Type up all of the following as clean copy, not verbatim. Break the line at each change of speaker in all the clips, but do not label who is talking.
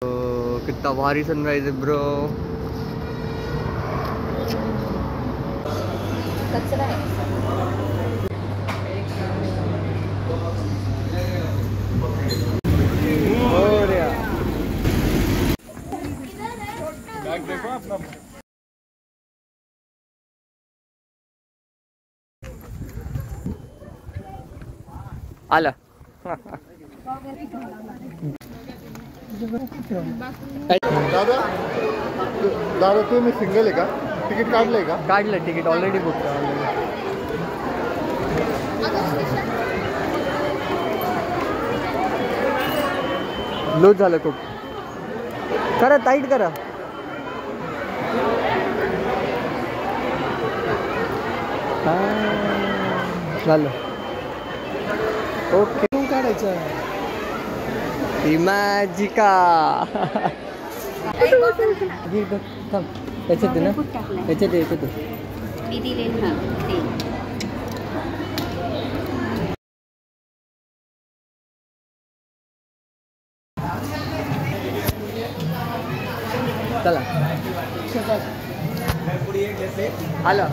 कितना भारी सनराइज है ब्रो।
देखो अपना
आला
दादा दादा तुम्ही सिंगल आहे का? तिकीट काढलंय का?
काढलं तिकीट ऑलरेडी बुक लूज झालं खूप. करा टाईट करा. झालं ओके.
काढायचं
इमॅजिका याच्यात ना याच्यात याच्यात चला आलं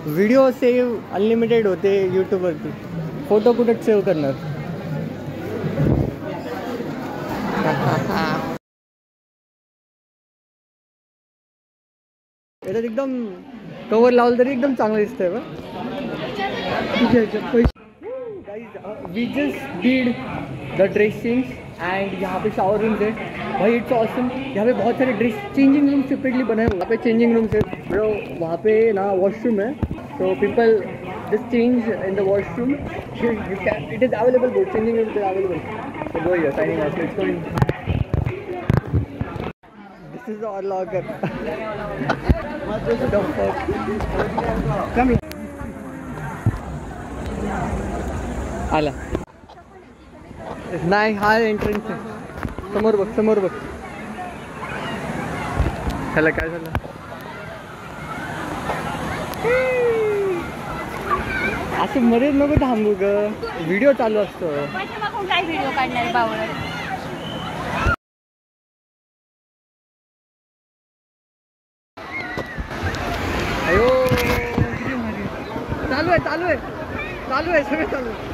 व्हिडिओ सेव्ह अनलिमिटेड होते यूट्यूबवरती. फोटो कुठे सेव्ह करणार. याच्यात एकदम कवर लावलं तरी एकदम चांगलं दिसतंय बा. We just did the dressing and यहाँ पे शावर रूम्स है भाई. It's awesome. यहाँ पे बहुत सारे ड्रेस चेंजिंग रूम सेपरेटली बनाए हुए. यहाँ पे चेंजिंग रूम्स है ब्रो. वहाँ पे ना वॉशरूम है तो people just change in the washroom. You can it is available. Both changing room is available. So go here signing out. Let's go. This is our locker. कम आला नाही. हा एंट्रन्स आहे. समोर बघ समोर बघ. ह्याला काय झालं. असं मध्येच नको थांबू ग. व्हिडिओ चालू असतो.
काय व्हिडिओ काढणार बावळ.
अयो चालू आहे चालू आहे चालू आहे सगळं चालू आहे.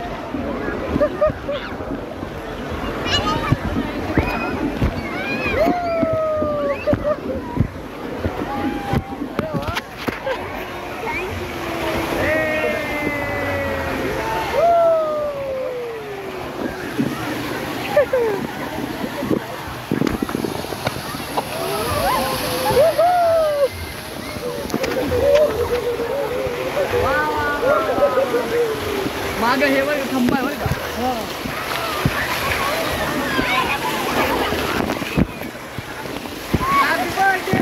मागं हे बघ खंबा आहे बरं का. Happy birthday.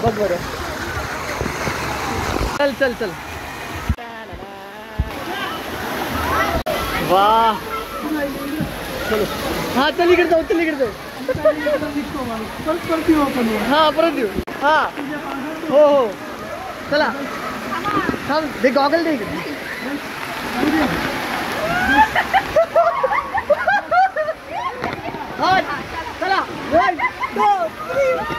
बघ बरं. चल चल चल. वाह चलो. हा चल इकडे जाऊ. चल इकडे जाऊ. हा परत येऊ. हा हो हो चला. थांब दे गॉगल दे इकडे. हा चला. 1 2 3.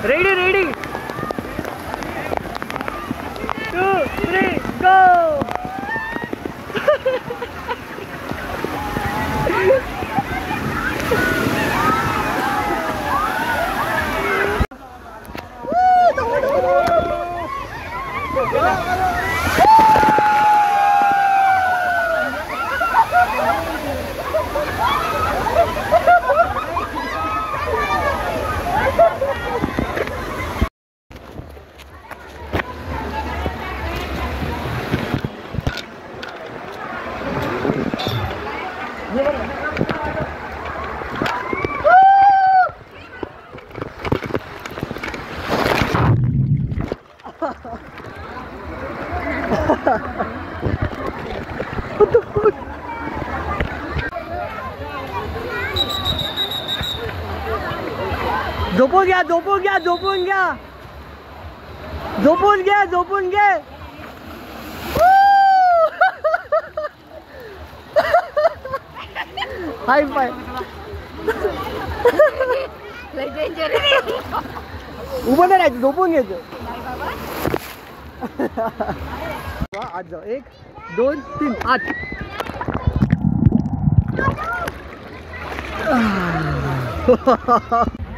Ready ready. झोपून घ्या झोपून घ्या झोपून घ्या झोपून घ्या झोपून घ्या. हाय फाय. उभं नाही राहायचं झोपून घ्यायचं. आज जाऊ 1 2 3 8.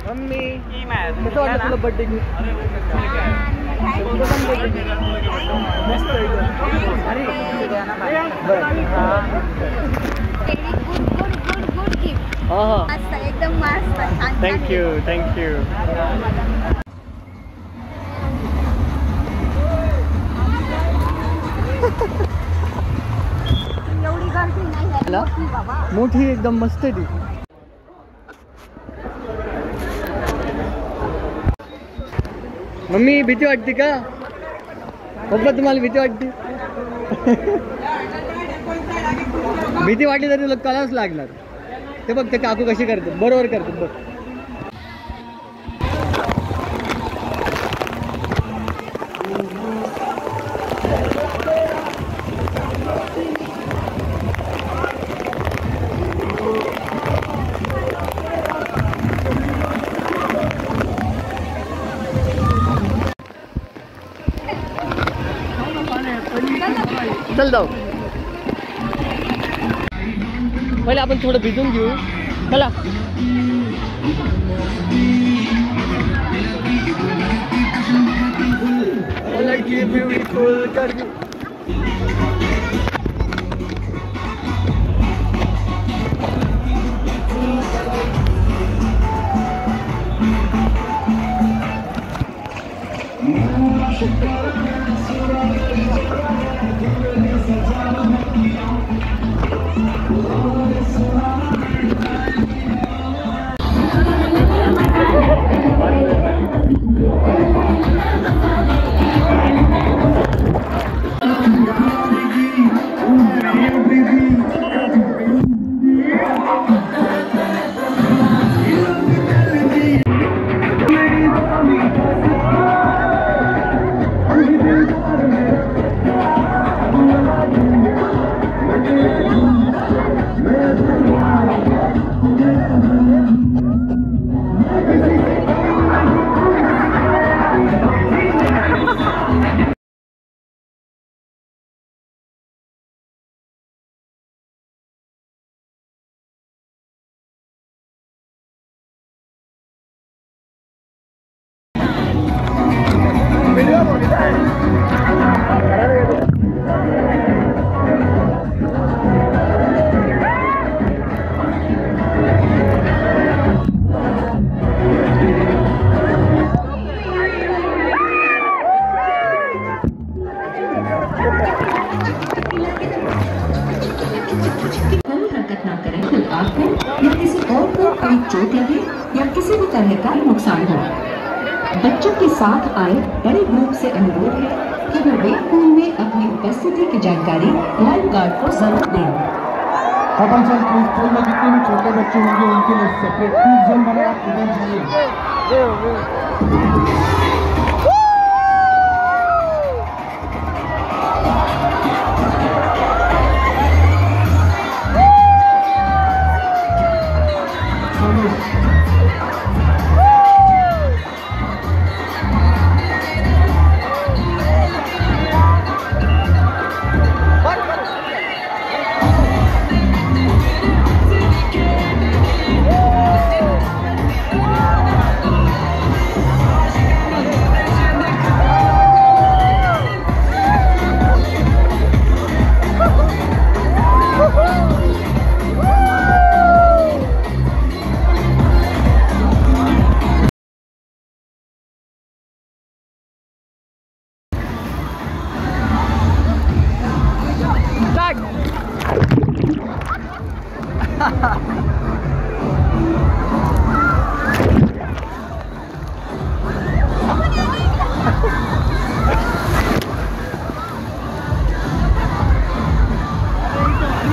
मम्मी कसं वाटलं तुला बर्थडे गिफ्ट? मस्त अरे
एकदम मस्त.
Thank you thank you.
एवढी गर्दी नाही झाली बाबा.
मोठी एकदम मस्त आहे ती. मम्मी भीती वाटते का? पप्पा तुम्हाला भीती वाटते? भीती वाटली तरी तुला करावंच लागणार. ते बघ ते काकू कशी करतात बरोबर करतात बघ. चल जाऊ. पहिले आपण थोडं भिजून घेऊ. चला.
चोट लगे या किसी भी तरह का नुकसान हो। बच्चों के साथ आए बड़े ग्रुप से अनुरोध है कि वो वेव पूल में अपनी उपस्थिति की जानकारी लाइफ गार्ड को जरूर दें।
अपन सर पूल में जितने भी छोटे बच्चे होंगे उनके लिए सेपरेट जोन बनाया उधर जाइए।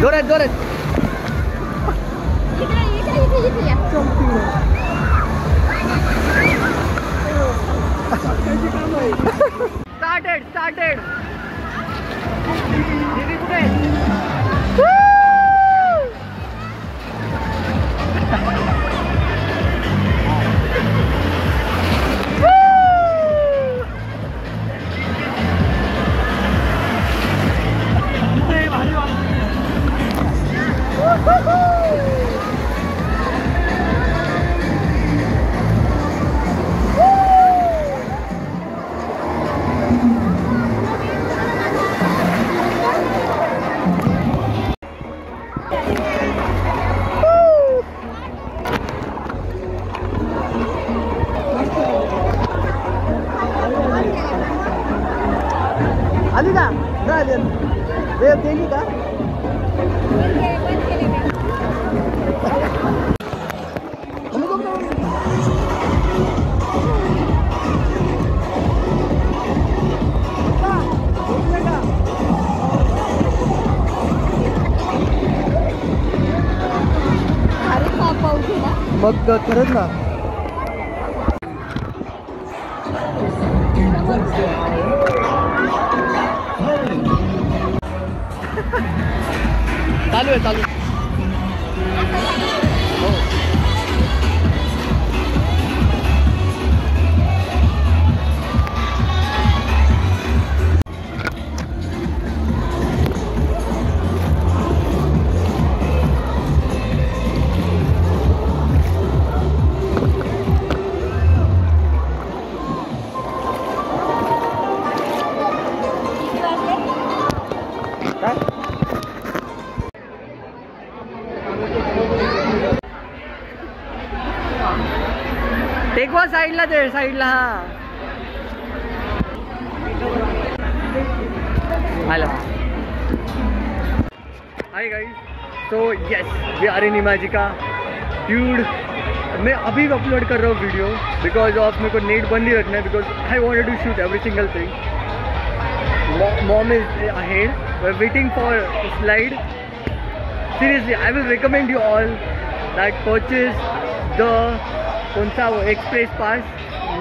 जोरात जोरात.
इकडे या.
Started. दीदी कुठे? आली का? वेळ गेली का? मग खरंच ना. चालू आहे. टेकवा साईडला दे, साईडला. हा आला. हाय गाइस, तो yes we are in Imagica. Dude मैं अभी अपलोड कर रहा हूँ वीडियो बिकॉज ऑफ मेरे को नेट बंद ही रखना है because I wanted to shoot every single thing. Mom is ahead, we are waiting for slide. Seriously I will recommend you all that purchase the कौन सा वो express pass.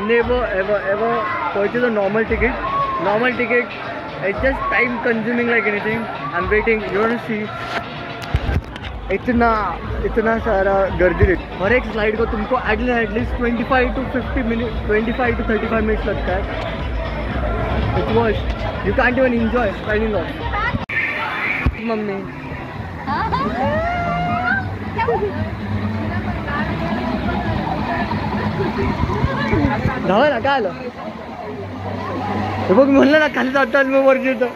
Never ever ever purchase a normal ticket. It's just time consuming like anything. I am waiting. You want to see इतना सारा गर्दी रहती. हर एक slide को तुमको एटलीस्ट 25 to 35 मिनट्स लगता है. It was you can't even enjoy sliding of. Mummy धावा ना काय आलं. हे बघ म्हणलं ना खाली जातात मग वरती येतं.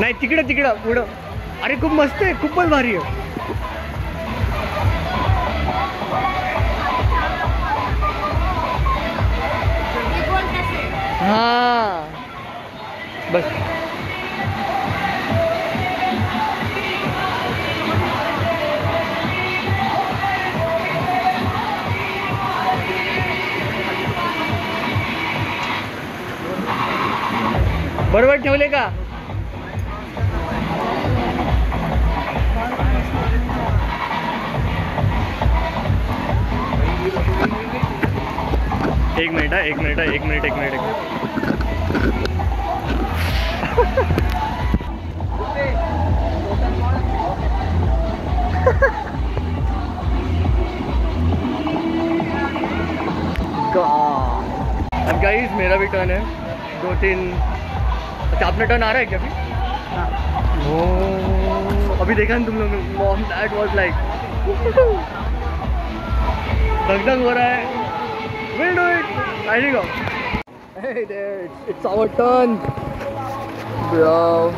नाही तिकडं पुढं. अरे खूप मस्त आहे, खूपच भारी आहे. हा बस. बरोबर ठेवले का? एक मिनिट. अब गाइस मेरा भी टर्न है. 2-3. अच्छा अपना टर्न आ रहा है क्या अभी? ओ अभी देखा ना तुम लोग. मॉम दैट वाज लाइक धक हो रहा है. We'll do it. I think go. Hey there, it's our turn, bro.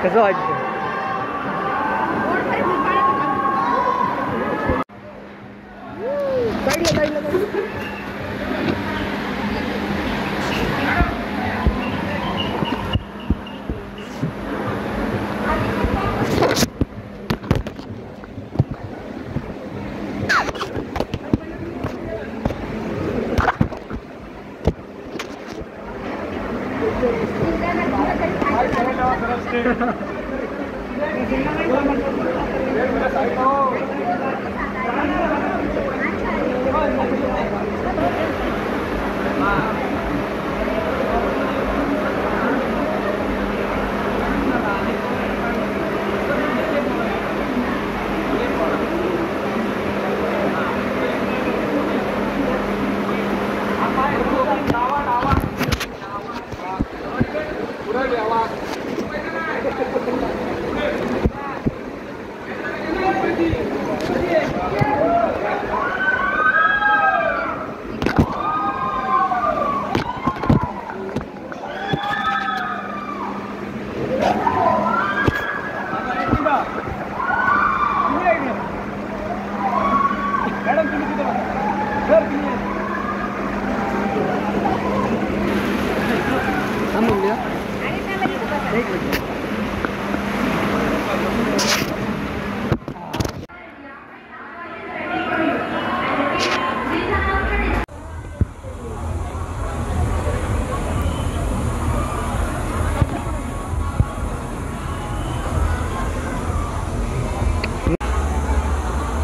कसं वाटतं?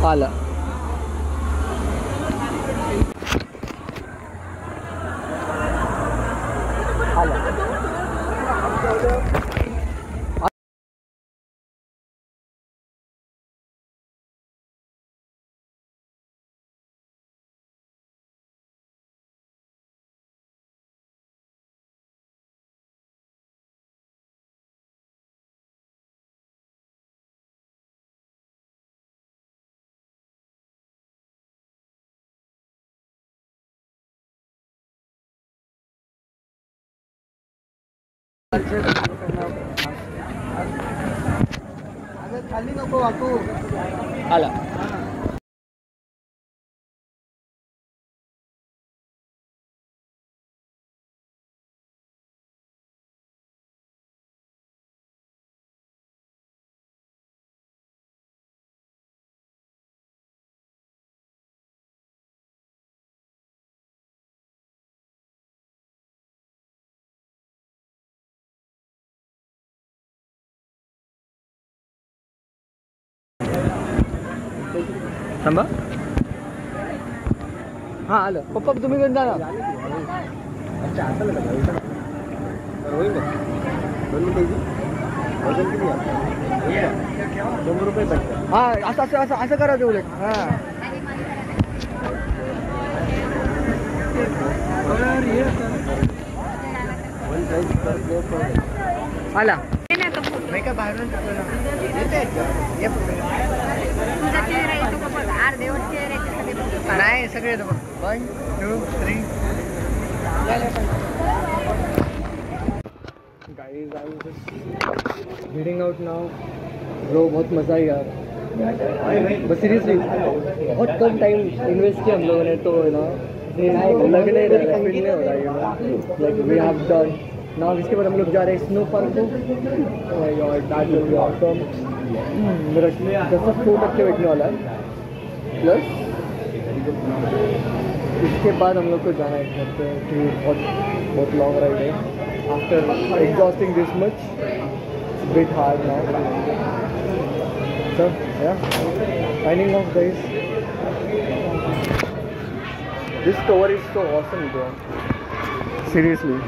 आला खाली नको वाकू आला थांबा हां आलं पप्पा तुम्ही कधी जाणार हां असं असं असं असं करायचं उलट हां आला नाही का बाहेरून नाही सगळे येतो 1 2 3 guys I am just heading out now bro बहुत मज़ा आई यार बस सीरियसली बहुत कम टाइम इन्वेस्ट किया हम लोगों ने तो ना लग नहीं रहा फील नहीं हो रहा है like we have done now इसके बाद हम लोग जा रहे हैं स्नो पार्क को दैट विल बी ऑसम मेरा 10% बैठने वाला है प्लस इसके बाद हम लोग को जाना है घर पे कि बहुत लॉन्ग राइड है after exhausting this much bit hard now so yeah signing off guys this tour is so awesome bro seriously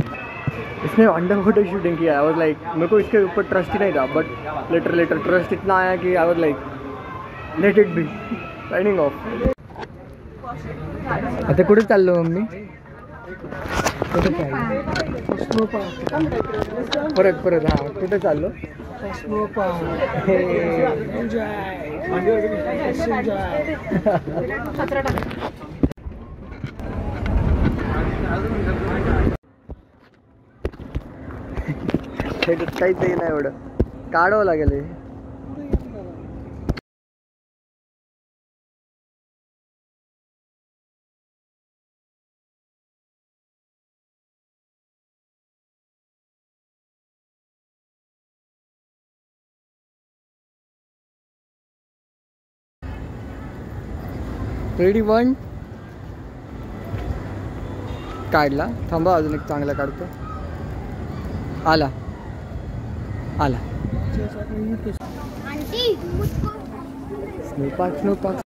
इसने अंडर वाटर शूटिंग किया आई वाज लाइक मेरे को इसके ऊपर ट्रस्ट ही नहीं था बट लेटर ट्रस्ट इतना आया कि आई was like let it be signing off आता कुठे चाललो मम्मी परत हां कुठे चाललो काहीच नाही एवढं काढावं लागेल हे रेडी 1 काढला थांबा अजून एक चांगला काढतो आला आला
आंटी मुझको
स्नो पार्क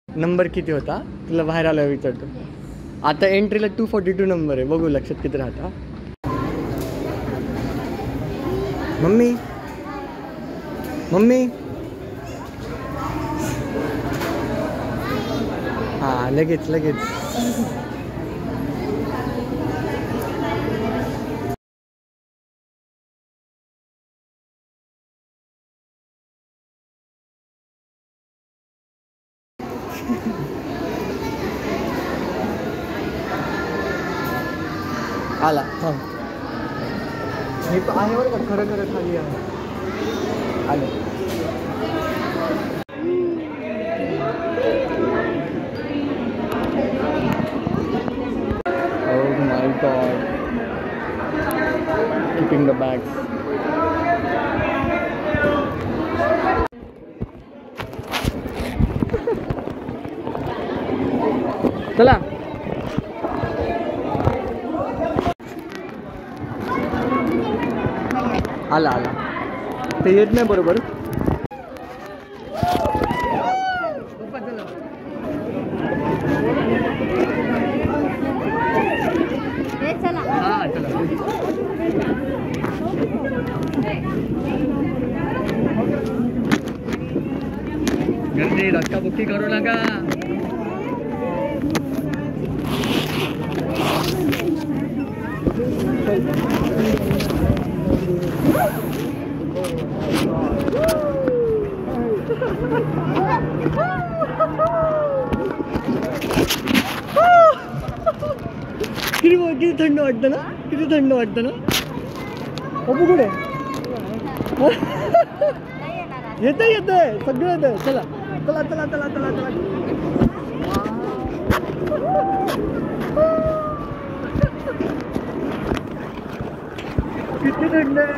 नंबर किती होता तुला बाहेर आल्यावर विचारतो. आता एंट्रीला 242 नंबर आहे. बघू लक्षात किती राहता. मम्मी मम्मी हां लगेच आला थांब. हे आहे बरं का खरं खाली आहे. आलं Oh my God, keeping the bags. चला आला ते येत नाही बरोबर.
चला
हां चला गर्दी धक्काबुक्की करू नका. किती थंड वाटतं ना. अबू कुठे येते सगळं येतं. चला किती थंड आहे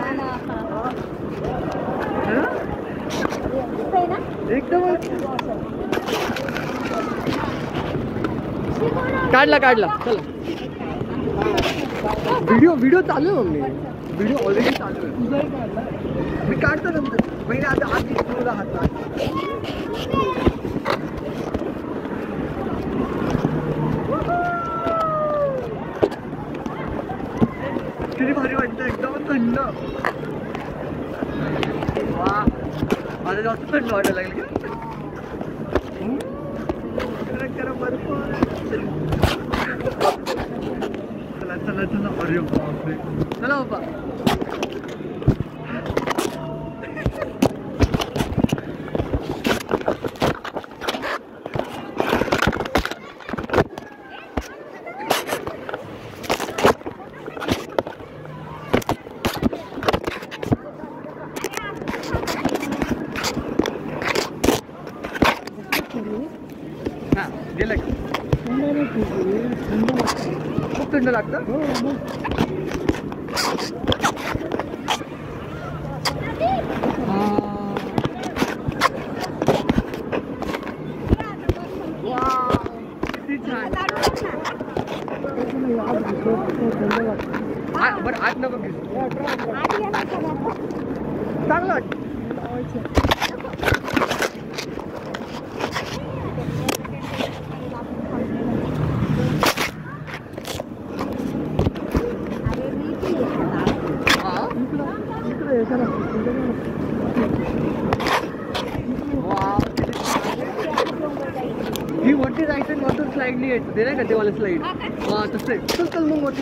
एकदम. काढला चला. व्हिडिओ चालू आहे मम्मी. व्हिडिओ ऑलरेडी चालू आहे. मी काढतो नंतर. पहिले आता आधी तुला हात किती भारी वाटतं एकदम थंड. वा माझं जास्त थंड वाटायला लागली. बर्फ. चला अरे बापरे. चला बाबा हां गेलं का. खूप थंड लागतं. बरं आज नको चांगलं वाटतं. ही वरती जायचं आणि वरतून स्लाईड नाही यायचं ते नाही का तेव्हा स्लाईड. हां तसं आहे. चल मग वरती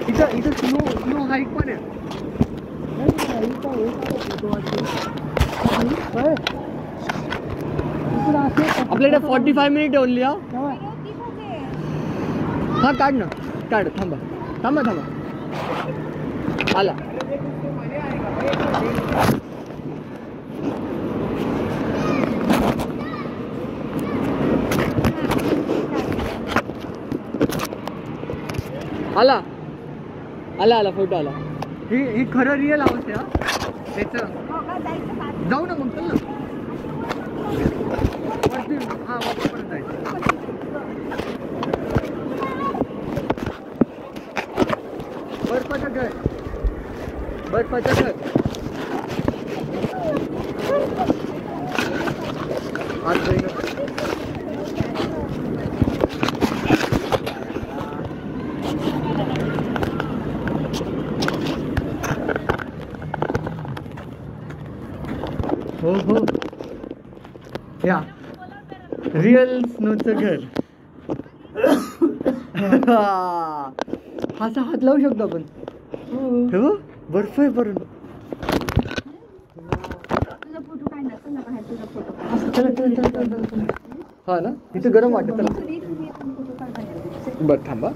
इथं स्नो हाईक पण आहे. आपल्याकडे 45 मिनिट ओनली. हा काढ ना थांबा आला. आला फोटो आला. ही खरं रिअल हाऊस आहे. त्याचं जाऊ ना मग चल ना वरती. हां वरती परत जायचं. बर्फाचा घर. आज हो हो या रिअल स्नोचं घर. असा हात लावू शकतो आपण. हे बघ बर्फ आहे बरं. हा ना इथं गरम वाटत. बरं थांबा.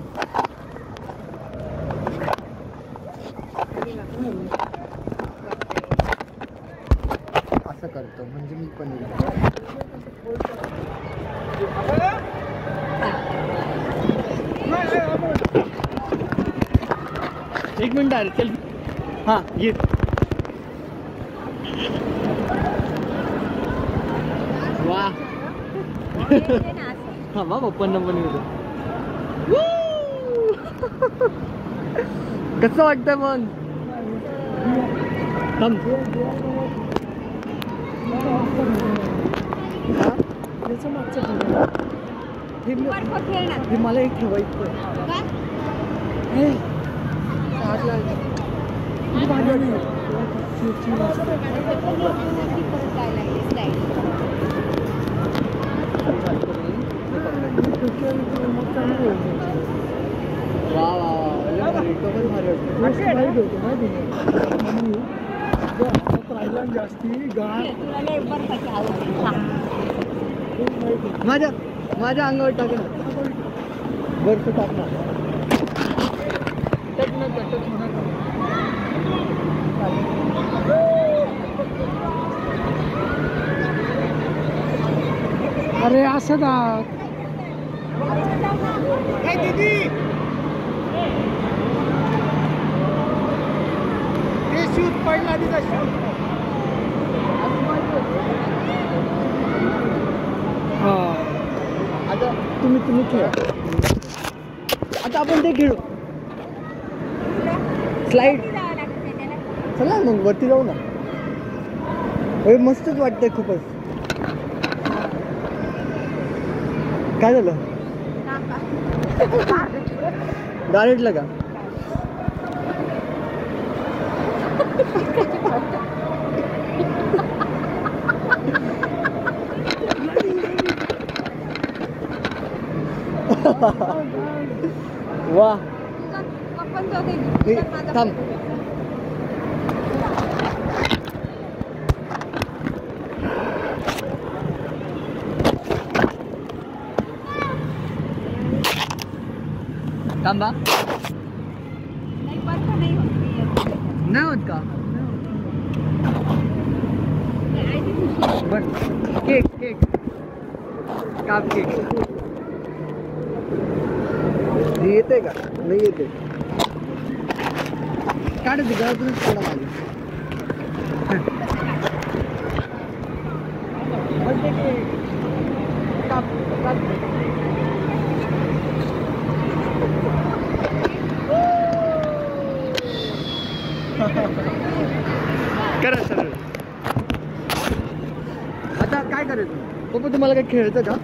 असं करतो म्हणजे मी पण एक मिनिट अरे चल. हां ये. वा हा वा पप्पांना पण येतो. कसं वाटतंय मग. हे मला एक ठेवायचं. वा माझ्या अंगावर टाक ना बर्फ टाक ना. अरे असं ना शूट पडला तिथं. हा आता तुम्ही खेळा. आता आपण ते खेळू स्लाइड. चला मग वरती जाऊ ना. मस्तच वाटतंय खूपच. काय झालं डायरेक्टला का. वा थांब. थांबा. नाही होत का. बर केक केक काप केक. येते का नाही येते. काढते गळ्यातूनच काढा माझी. काप काप. करा सर. आता काय करायचं पप्पा. तुम्हाला काय खेळायचं का.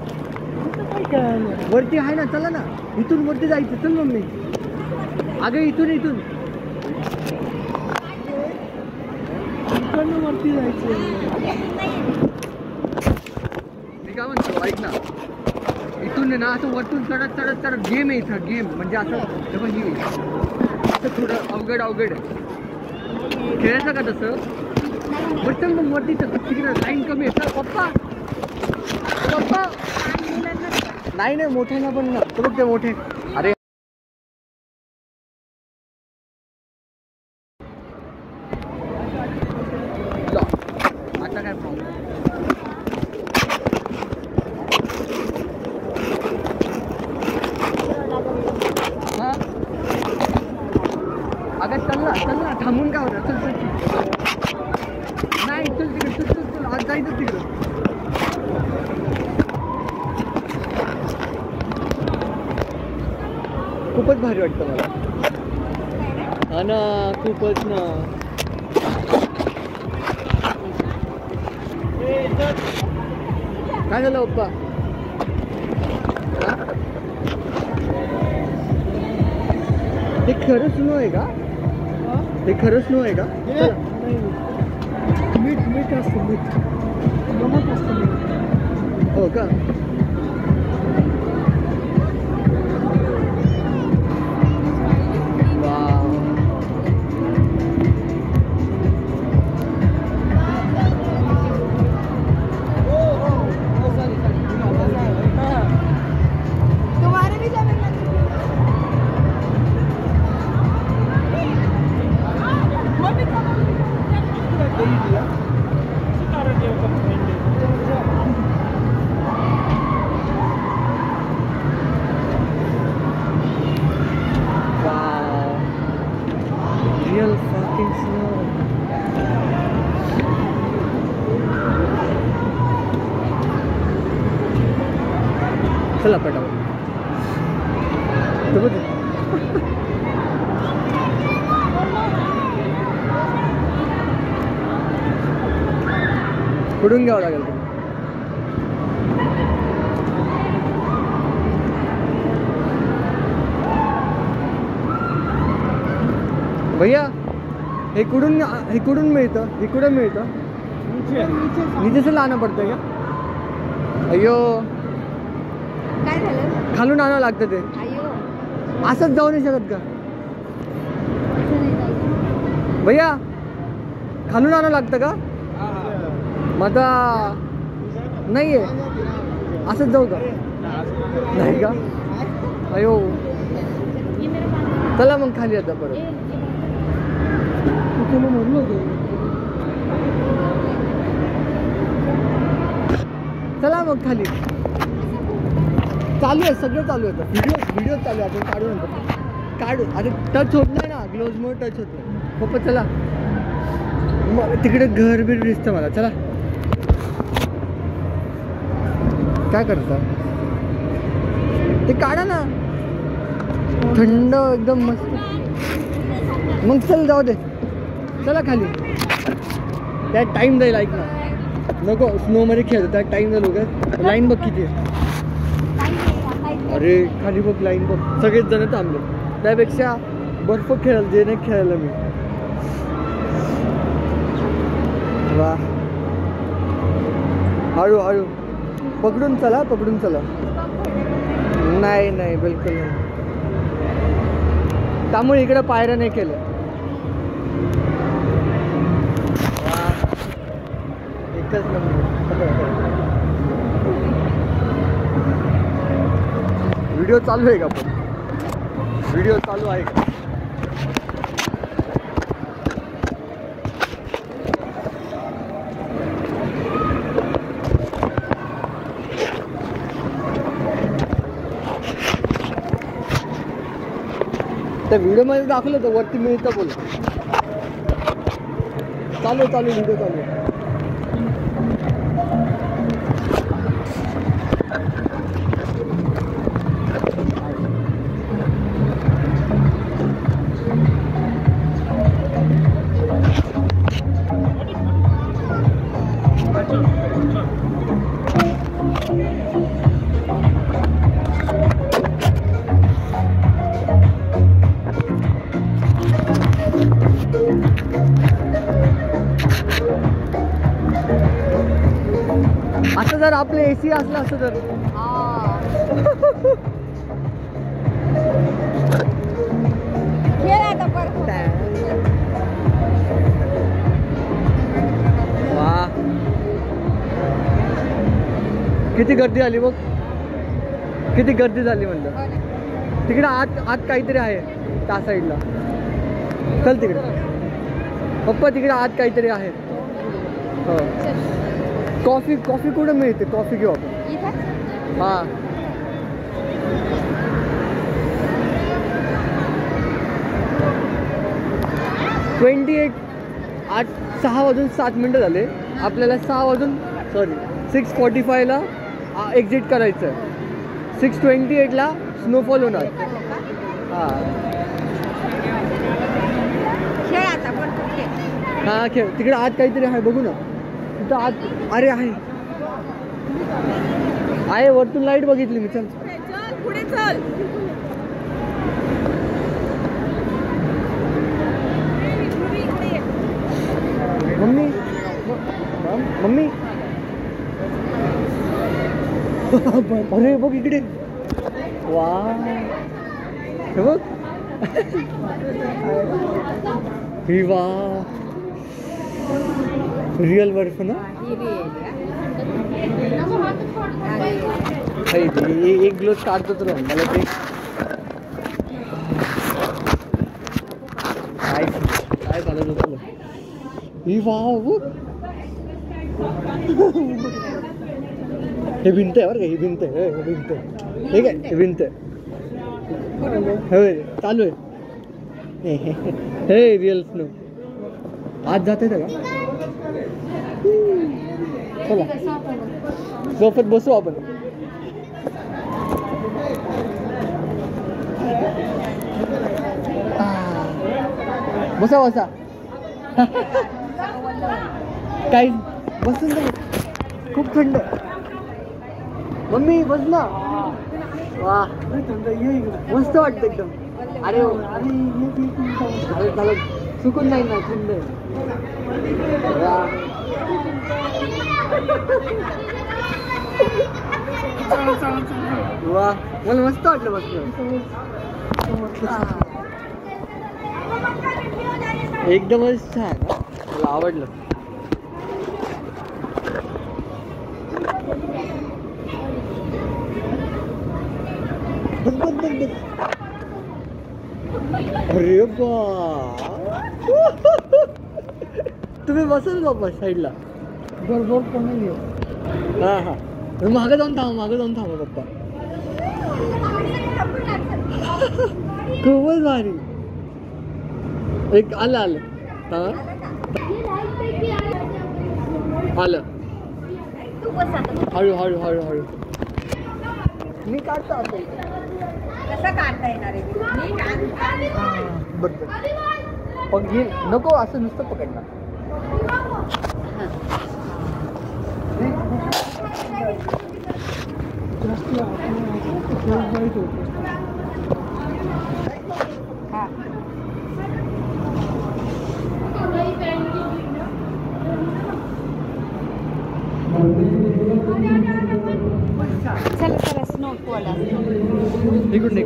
वरती आहे ना चला ना. इथून वरती जायचं. चल मम्मी. अगं इथून इथून वरती जायचं. मी काय म्हणतो ऐक ना. इथून ना असं वरतून चढत चढत चढत गेम आहे इथं. गेम म्हणजे असं असं थोडं अवघड अवघड आहे. खेळायचं का तसं. बट मग वरती तिकडे लाईन कमी आहे. पप्पा पप्पा नाही नाही मोठे ना पण ना. बघ ते मोठे. अरे आता काय प्रॉब्लेम. हा अगं चल ना थांबून काय होतं. चल चल नाही चल तिकडे. चल चल चल आज जायचं तिकडं. खूपच भारी वाटतं मला. हा ना खूपच ना. काय झालं पप्पा? हे खरं स्नो आहे का? हे खरं स्नो आहे का?
मीठ मीठ असतं, मीठ नमक असतं मीठ.
हो का?
तुम्हारे भी जमीन में
Real fucking snow. चला पटापट. तो बघ. कुठून घ्यावं लागेल? भैया हे कुठून मिळतं? हे कुठं मिळतं? नीचे से लाना पडतं का? अय्यो,
काय झालं?
खालून आणावं लागतं ते.
अयो,
असंच जाऊ नाही शकत का
असं नाही जायचं.
भैया? खालून आणावं लागतं का? मग आता नाही आहे, असंच जाऊ का? नाही का? अयो, चला मग खाली आता परत.
तुला म्हणलं होतं.
चला मग खाली. चालू आहे, सगळं चालू आहे. व्हिडिओ चालू आहे. आपण काढू नंतर. काढू. अरे टच होत नाही ना, ग्लोव्हजमुळे टच होत नाही. पप्पा चला. मग तिकडे घर बीर दिसतं मला. चला. काय करता? ते काढा ना. थंड एकदम मस्त. मग चल जाऊ दे. चला खाली. त्यात टाईम जाईल. ऐक ना, नको स्नोमध्ये खेळतो, त्यात टाईम जाईल. वगैरे लाईन बघ किती आहे. अरे खाली बघ, लाईन बघ. सगळेच जण थांबले. त्यापेक्षा बर्फ खेळायला जे नाही खेळायला मी. वा, हळू हळू पकडून चला, पकडून चला. नाही नाही, बिलकुल नाही. त्यामुळे इकडे पायऱ्या नाही केलं. एकच नंबर. व्हिडिओ चालू आहे का? पण व्हिडिओ चालू आहे का? त्या व्हिडिओमध्ये दाखवलं तर वरती मिळतं. बोल. चालू व्हिडिओ चालू आहे. आता जर आपले AC असलं असतं तर
खेळ आता परत.
वा, किती गर्दी झाली बघ. किती गर्दी झाली म्हणलं. तिकडे आत काहीतरी आहे त्या साईडला. चल तिकडे पप्पा, तिकडे आत काहीतरी आहे. हो. कॉफी कुठे मिळते? कॉफी घेऊ आपण. हां, 28. 6:07 झाले. आपल्याला 6:45ला एक्झिट करायचं आहे. 6:28ला स्नोफॉल होणार. हां,
खेळ आता परत खेळ.
हा खेळ तिकडे आत काहीतरी आहे बघू ना तिथं आत. अरे आहे आहे वरतून लाईट बघितली मी. चल
पुढे चल.
मम्मी मम्मी अरे बघ इकडे वा हे बघ ही वा रिअल बर्फ ना. एक ग्लोव्ह काढतो तर मला ते काय चालत होतं. ही वा हे भिंत आहे बरं का. ही भिंत आहे हे भिंत ठीक आहे. हे भिंत होय चालू आहे हे रिअल स्नो. आज जाते का चला सोबत बसू आपण. बसा बसा काही बसून खूप थंड. मम्मी बस ना. वा मस्त वाटतं एकदम. अरे झालं चुकून नाही ना थंड. वा मला मस्त वाटलं बसलं. एकदमच छान मला आवडलं. अरे बा तुम्ही बसाल बाबा साईडला.
बरोबर पण नाही.
हा हा मागं जाऊन थांबा पप्पा. खूपच भारी. एक आलं आलं हळू हळू हळू हळू. मी काढतो आता.
कसं काढता येणार आहे.
बरोबर पण घे नको असं नुसतं पकडणार.
चला चला स्नो वाला.
इकडून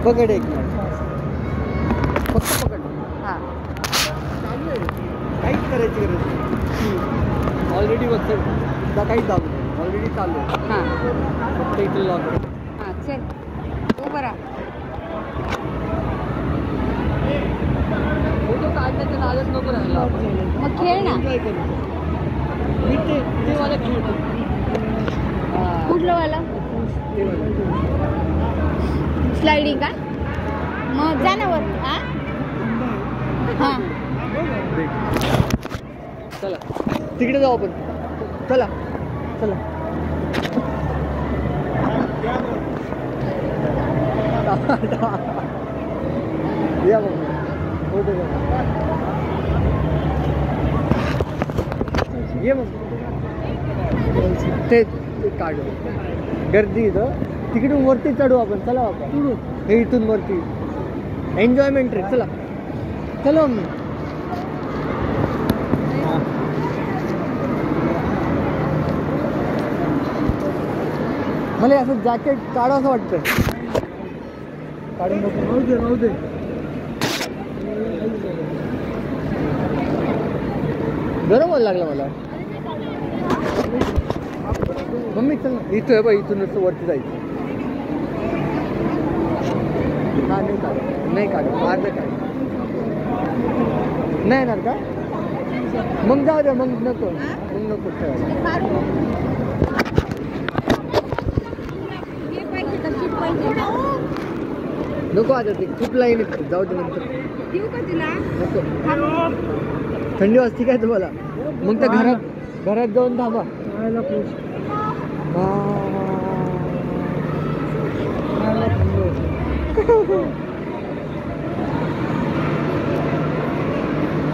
पकड एक फक्त पकड.
हां
चालू आहे काहीच करायची गरज नाही. ऑलरेडी बघतो तुला काहीच दाबू नाही. ऑलरेडी चालू आहे.
हां
फक्त इथे लॉक आहे.
हां चल उभं राहा.
फोटो काढण्याच्या नादात नको राहिला आपण.
मग खेळ ना.
एन्जॉय करू. मी ते वाला खेळतो.
कुठलं वाला स्लायडिंग का. मग जा ना वर. हां हां
चला तिकडे जाऊ आपण. चला चला या मग फोटो ये मग ते काढू. गर्दी इथं तिकडून वरती चढू आपण. चला बाबा हे इथून वरती एन्जॉयमेंट रे. चला चलो मग. मला असं जॅकेट काढावं वाटतं. काढून नको. राहू दे गरम व्हायला लागला मला. मम्मी चल ना इथं आहे बघ. इथून नुसतं वरती जायचं. हा नाही काढ नाही काढ अर्ध काढ नाही येणार का. मग जाऊ द्या. मग नको ठेवायला. नको आता ते खूप लाईन येते, जाऊ दे नंतर.
देऊ का तुला?
नको, थंडी वाजते काय तुम्हाला? मग तर घरात जाऊन थांबा.
खायला पोच.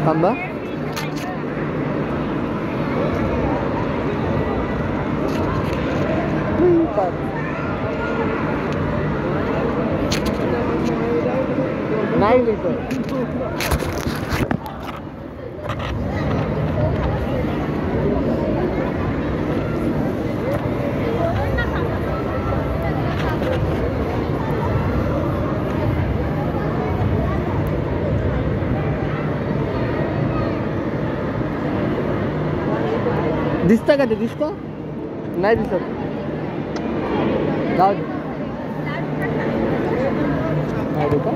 थांबा. नाही लिहितो. दिसतं का ते? दिसतं नाही दिसत. जाऊ दे. नाही देऊ का?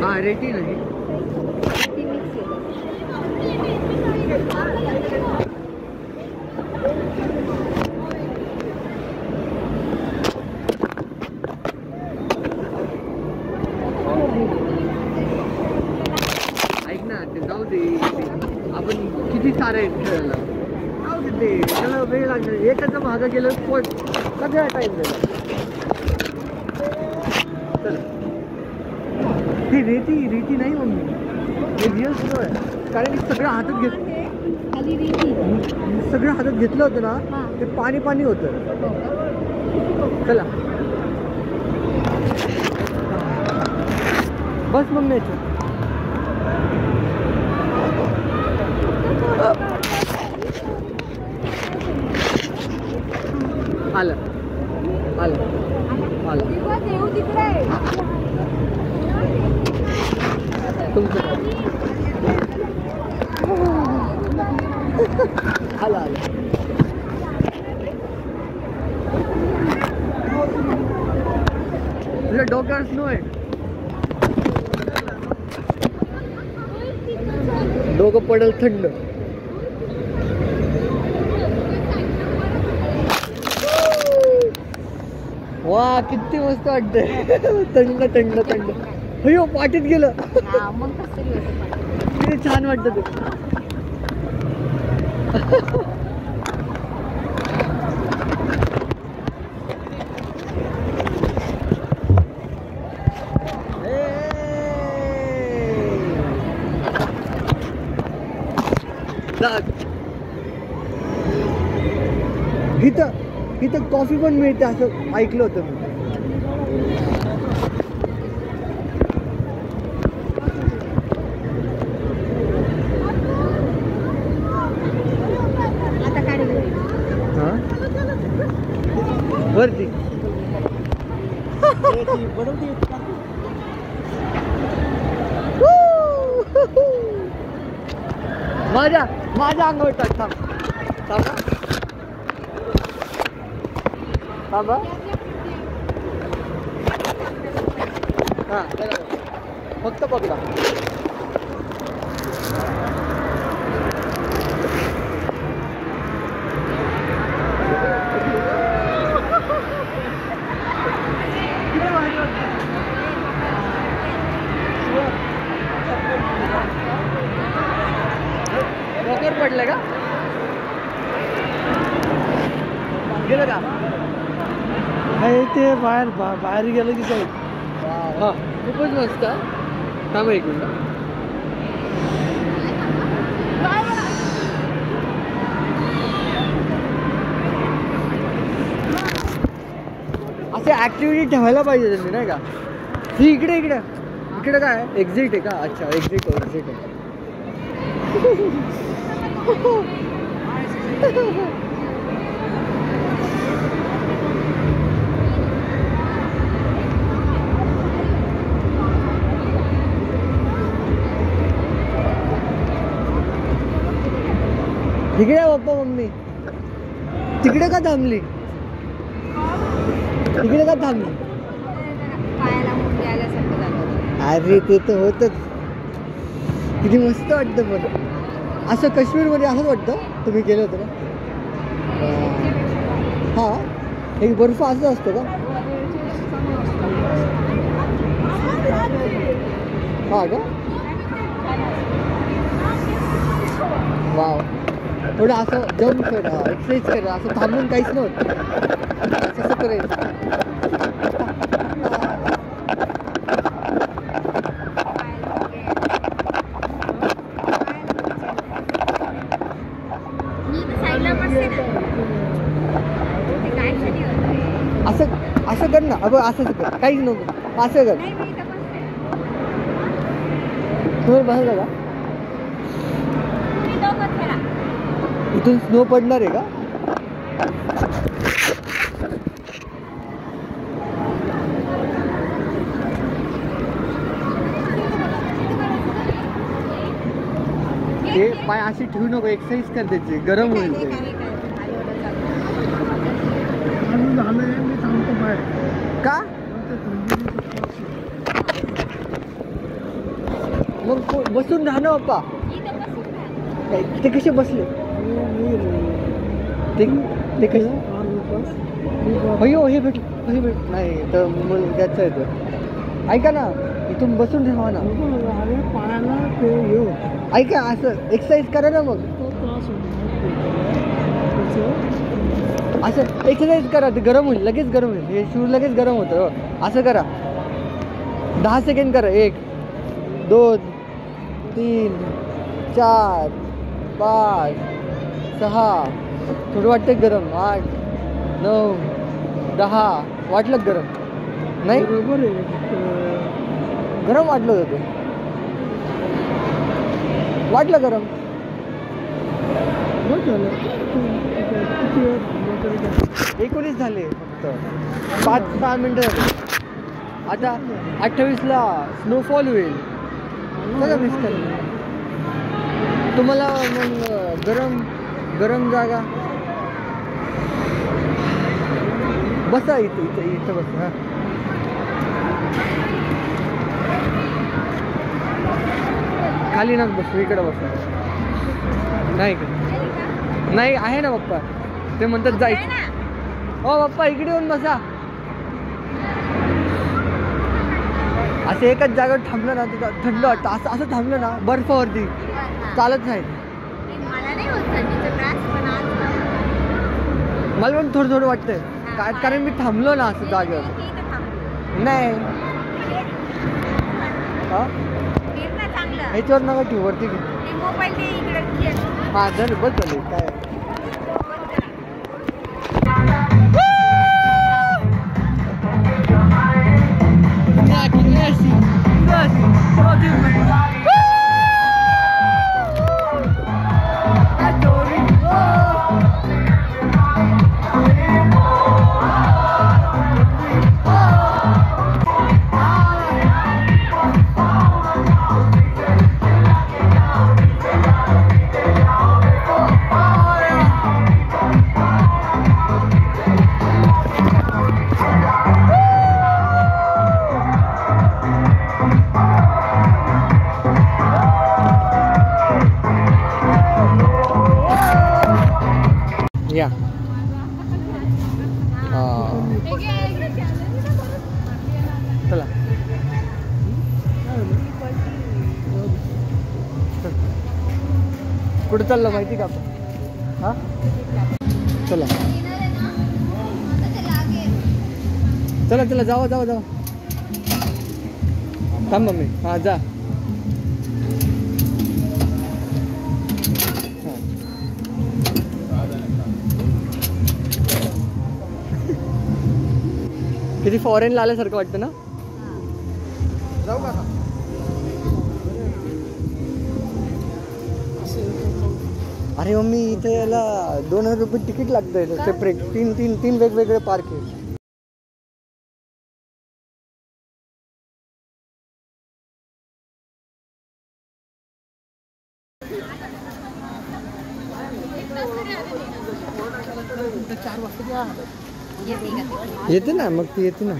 हा रेटी नाही. ऐक ना, ते जाऊ दे. आपण किती सारे आहेत खेळायला. जाऊ दे ते, त्याला वेळ लागणार. एकाचं मागं गेलं सगळा टाईम गेला. ती रेती नाही मम्मी, हे रिअल स्नो आहे. कारण की सगळं हातात घेतलं होतं ना, ते पाणी होतं. चला बस मम्मी. आलं तुमचं आलं तुझ्या डोक्यावर स्नो आहे. डोकं पडेल थंड. वा किती मस्त वाटतंय. थंड थंड थंड. अयो पाठीत गेलं. किती छान वाटतं ते. इथं कॉफी पण मिळते असं ऐकलं होतं मी. वरती माझ्या अंगावर टाक. थांबा. हां फक्त पकडा. डोक्यावर पडलं का? गेलं का?
ते बाहेर गेलं की साईड.
हां खूपच मस्त. थांबा एक मिनिट. असे ऍक्टिव्हिटी ठेवायला पाहिजे त्यांनी नाही का? ही इकडे काय एक्झिट आहे का? अच्छा एक्झिट आहे. तिकडे पप्पा मम्मी तिकडे का थांबली? अरे ते तर होतच. किती मस्त वाटतं मला. असं काश्मीरमध्ये असंच वाटतं तुम्ही गेलं होतं ना? हां एक बर्फ असं असतो का? हां का? वाव थोडं असं जम्प करा एक्सरसाइज करा असं थांबून काहीच नव्हतं कसं करायचं असं असं कर ना अगं असंच कर काहीच नको असं कर तुम्ही बसायचं का इथून स्नो पडणार आहे का ते पाय अशी ठेवू नको एक्सरसाइज कर त्याची गरम होईल ते
चालू झालंय मी थांबतो बाहेर
का मग बसून राहा ना बाप्पा ते कसे बसले ते कसे अयो हे भेट नाही तर मग त्याचं येतं ऐका ना इथून बसून ठेवा ना
अरे पायाला ते येऊ
ऐका असं एक्सरसाइज करा ना मग
तो त्रास
असं एक्सरसाइज करा ते गरम होईल लगेच गरम होईल हे शूज लगेच गरम होतं असं करा 10 सेकंड करा 1 2 3 4 5 6 थोडं वाटतं गरम 8 9 10 वाटलं गरम नाही
बरोबर आहे
गरम वाटलं होतं ते वाटलं गरम
बरं झालं किती वेळ थांबलो तरी काय
19 झाले फक्त 5-6 मिनटं झाले आता 28ला स्नोफॉल होईल सगळं मिस करेल तुम्हाला मग गरम जागा बसा इथं बसा हां खाली ना बसू इकडं बसा नाही का नाही आहे ना पप्पा ते म्हणतात जायचं हो पप्पा इकडे येऊन बसा असं एकाच जागेवर थांबलं ना तर थंड वाटतं असं थांबलं ना बर्फावरती चालत नाही मला पण थोडं वाटतंय कारण मी थांबलो ना असं जागेवर नाही हा ह्याच्यावर नका ठेवू वरती हां जर बस झाले काय या चला कुठं चाललं माहिती का आपण हां चला चला चला जावा थांब मम्मी हां जा किती फॉरेनला आल्यासारखं वाटतं ना जाऊ का अरे मम्मी इथे याला 2000 रुपये तिकीट लागतं सेपरेट तीन वेगवेगळे पार्क आहे येते ना मग ती येते ना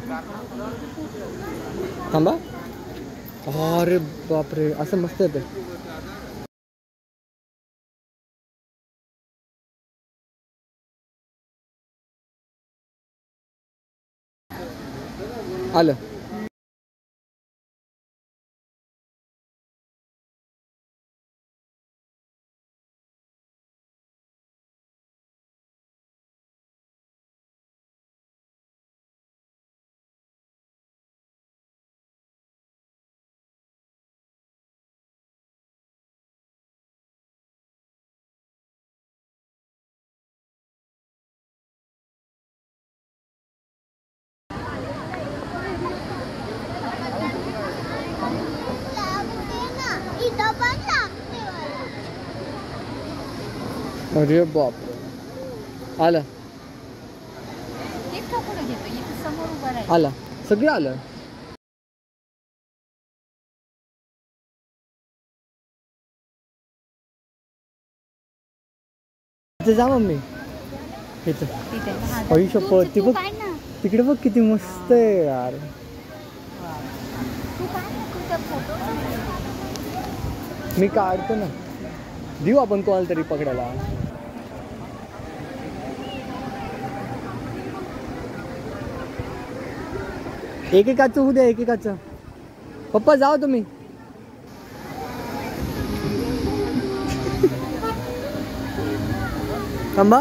थांबा अरे बापरे असं मस्त येतं आलं. अरे बाप, आलं आलं, सगळं आलं. इथे जा मम्मी, इथं. आई शपथ, ती बघ तिकडे बघ किती मस्त आहे यार. मी काढतो ना, देऊ आपण कोणाला तरी पकडायला. एकेकाचं होऊ द्या, एकेकाचं. पप्पा जाओ तुम्ही. थांबा.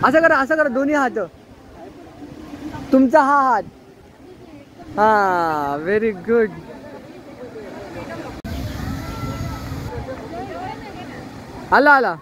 असं करा, असं करा, दोन्ही हात. तुमचा हा हात. हा, व्हेरी गुड. आला आला.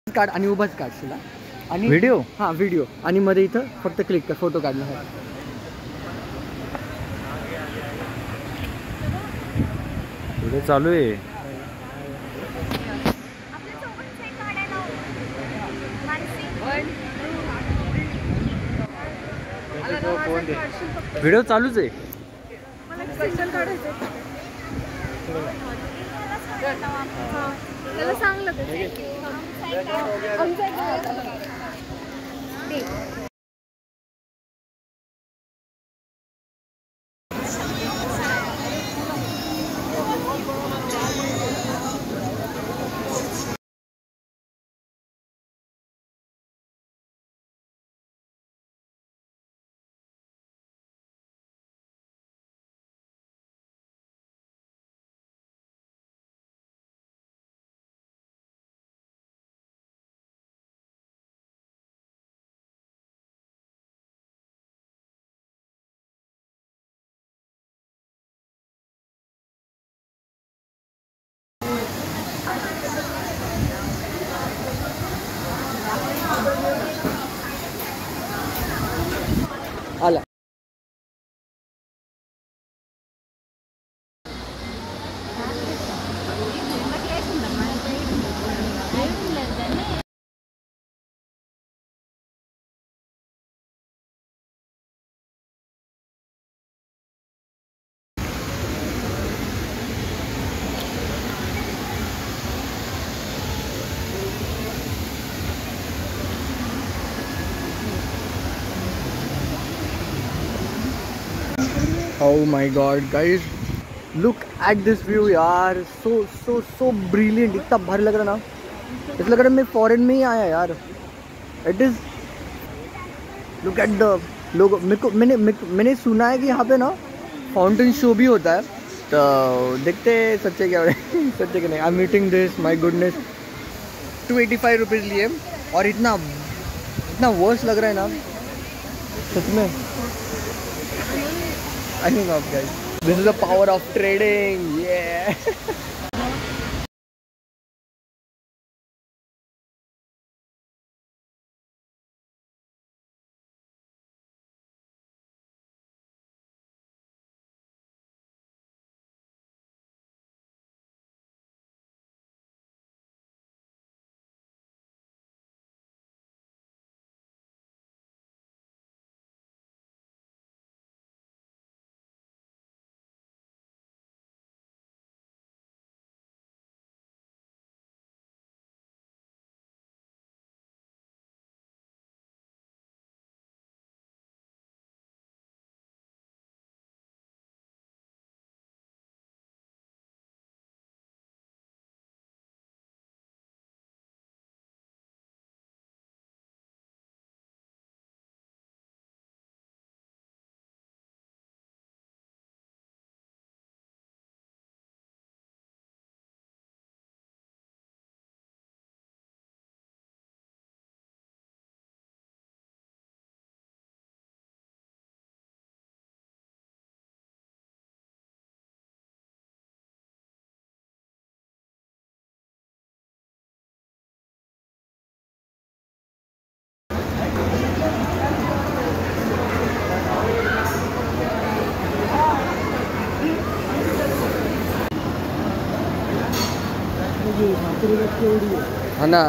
काढ आणि उभाच काढ तुला. आणि
व्हिडिओ.
हा, व्हिडिओ. आणि मध्ये इथं फक्त क्लिक कर फोटो काढण्यासाठी.
व्हिडिओ चालू आहे. व्हिडिओ चालूच आहे.
त्याला सांगलं
आला. Oh my god guys, look at this view यार. so brilliant. इतना भारी लग रहा ना, ऐसा लग रहा मैं फॉरेन में ही आया यार. It is, look at the logo. मैंने सुना है कि यहाँ पे ना फाउंटेन शो भी होता है, तो देखते हैं सच्चे क्या हो रहा है. सच्चे कि नहीं. I am meeting this, my goodness. 285 rupees लिए और इतना वर्स लग रहा है ना सच में. I think of guys, this is the power of trading. Yeah.
केवढी आहे.
हा ना